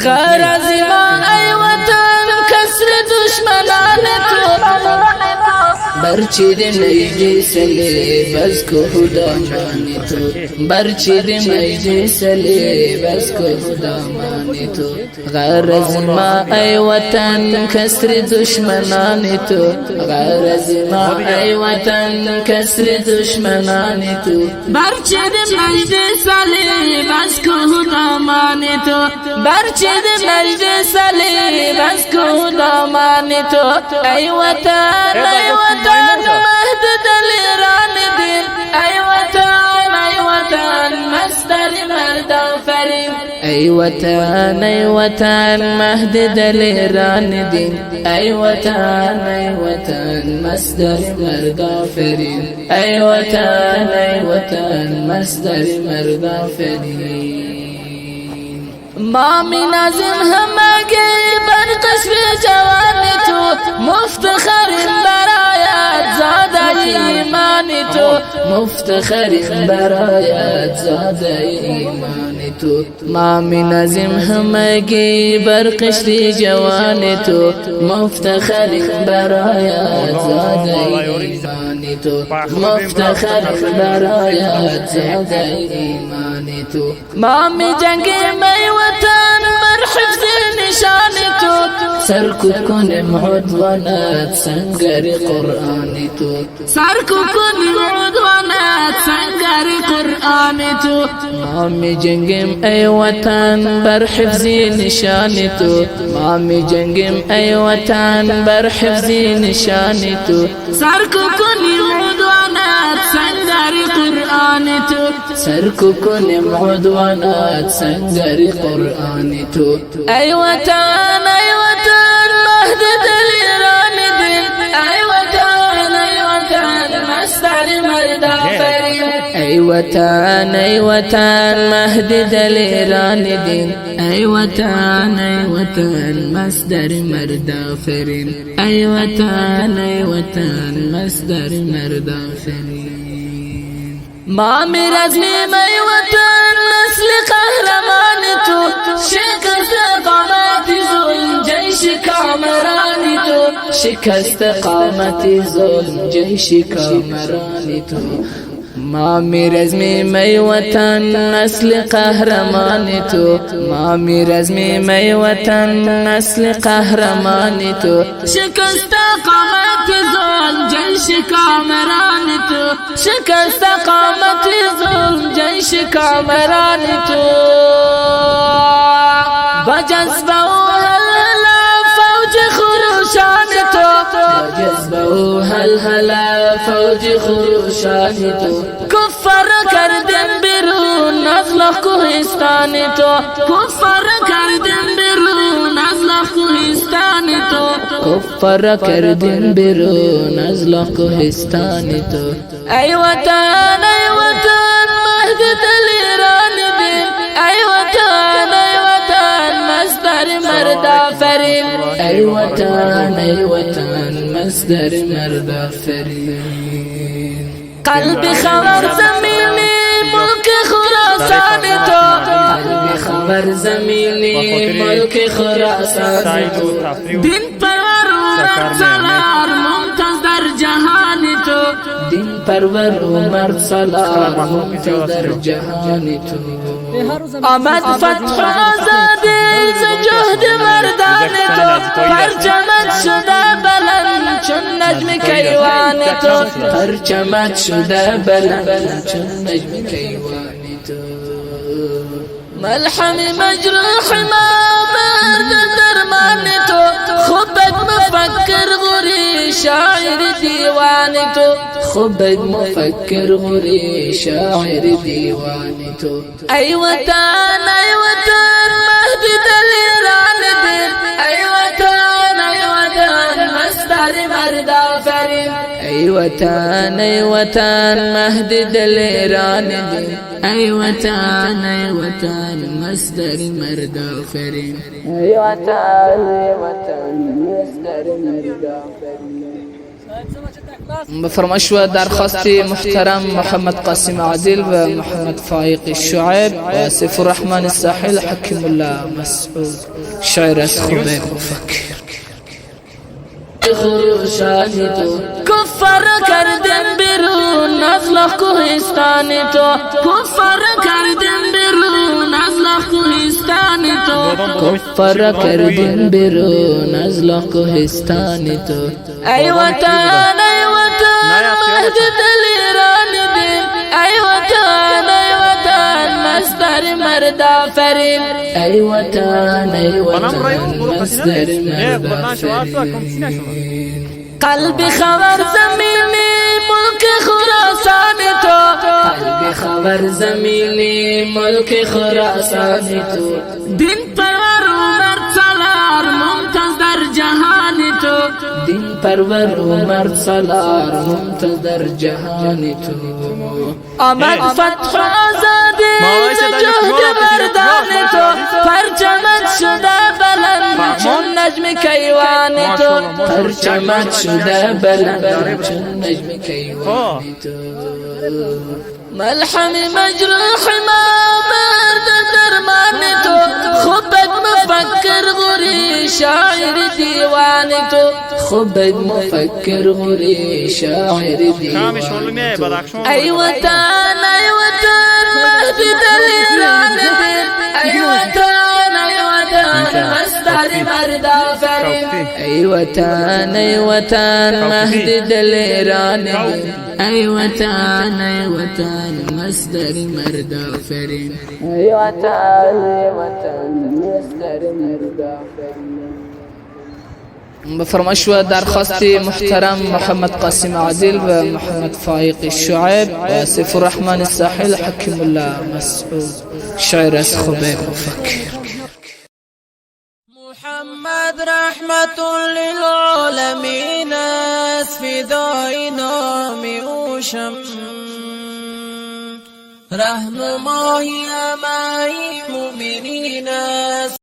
غرض ما ای وطن کسر دشمنان تو برچید مجلس بس کو خدا مانی تو برچید مجلس بس کو خدا مانی تو غرض ما ای وطن کسر دشمنان تو غرض ما ای وطن کسر دشمنان تو برچید مجلس بس کو خدا مانی تو برچید مجلس بس کو خدا مانی تو ای وطن ای وطن مهد دلیران دین ای وطن مصدر مرد آفرین ای وطن مهد دلیران دین ای وطن مصدر مرد آفرین ای وطن مصدر مرد آفرین ما می نازم همگی بر قصر جوان تو مفتخریم برایت زاده ایمان تو مفتخریم برایت زاده ایمان تو ما می نازم همگی بر قصر جوان تو مفتخریم برایت زاده ایمان تو مفتخریم برایت زاده ایمان تو ما می جنگیم ای وطن بر حفظ نشان تو سرکو کنیم عدوانت سنگر قرآن تو سرکو کنیم عدوانت سنگر قرآن تو ما می جنگیم ای وطن بر حفظ نشان تو ما می جنگیم ای وطن بر حفظ نشان تو سرکو کنیم عدوانت سنگر قرآن تو سرکو کنیم عدوانت سنگر قرآن تو ای وطن مهد دلیران دین ای وطن مصدر مرد آفرین ای وطن مهد دلیران دین ای وطن مصدر مرد آفرین ای وطن مصدر مرد آفرین ما می رزمیم ای وطن نسل قهرمان تو شکست قامت ظلم جیش کامرانی تو شکست قامت ظلم جیش کامرانی تو ما می رزمیم ای وطن نسل قهرمان تو ما می رزمیم ای وطن نسل قهرمان تو شکست قامت ظلم جیش کامران تو شکست قامت ظلم جیش کامران تو بجذبه هلهله فوج خروشان تو بجذبه هلهله فوج خروشان تو کفر کردن بیرون از لخ کوهستان تو کفر کردن بیرون از لخ کوهستان تو کفر کردن بیرون از لخ کوهستان تو ای وطن مهد دلیران دین ای وطن مصدر مرد آفرین ای وطن مصدر مرد آفرین قلب خبر زمینی ملک خراسان تو قلب خبر زمینی ملک خراسان تو دین پرور مرد سالار ممتاز در جهان تو دین پرور مرد سالار ممتاز در جهان تو آمد فتح آزادی ز جهد مردان تو پرچمت شده بلند چون نجم کیوان تو پرچمت شده بلند چون نجم کیوان تو ملحم مجروح ما مرد درمان تو خبت مفکر غری شاعر دیوان تو خبت مفکر غری شاعر دیوان تو ای وطن مهد دلیران دین ای وطن مصدر مرد آفرین ای وطن مهد دلیران دین ای وطن مصدر مرد آفرین ای وطن مصدر مرد آفرین فرمایش و درخواست محترم محمد قاسم عادل و محمد فائق الشعيب و سيف الرحمن الساحل حكم الله مسعود شاعر از خبیب مفکر. خروشانی تو کفر کردن بیرون از لخ کوهستانی تو، کفر کردن بیرون از لخ کوهستانی تو، کفر کردن بیرون از لخ کوهستانی تو. ای وطن ای وطن مهد دل ایرانی دیم، ای وطن ای وطن مصدر مرد آفرین، ای وطن ای وطن مصدر مرد آفرین. قلب خبر زمینی ملک خراسانی تو، قلب خبر زمینی ملک خراسانی تو. دین پرور مرد سالار ممتاز در جهانی تو، دین پرور مرد سالار ممتاز در جهانی تو. آمد فتح آزادی جهد مردانی تو، پرچمت شده بلند چون نجم کیوانی تو، پرچمت شده بلند چون نجم کیوانی تو. ملحم مجروح ما مرد درمانی تو، خبت مفکر غری شاعر دیوانی تو، خبت مفکر غری شاعر دیوانی تو. ای وطن ای وطن مهد دل ایرانی دیم، ای وطن ای وطن مصدر مرد آفرین، ای وطن ای وطن مهد دل ایرانی دیم، ای وطن ای وطن مصدر مرد آفرین، ای وطن ای وطن مصدر مرد آفرین. بفرمایش و درخواست محترم محمد قاسم عادل و محمد فائق الشعيب و سيف الرحمن الساحل حكم الله مسعود شاعر از خبیب مفکر. محمد رحمت للعالمین است، فدای نام اوشم رهنمای همه مؤمنین است.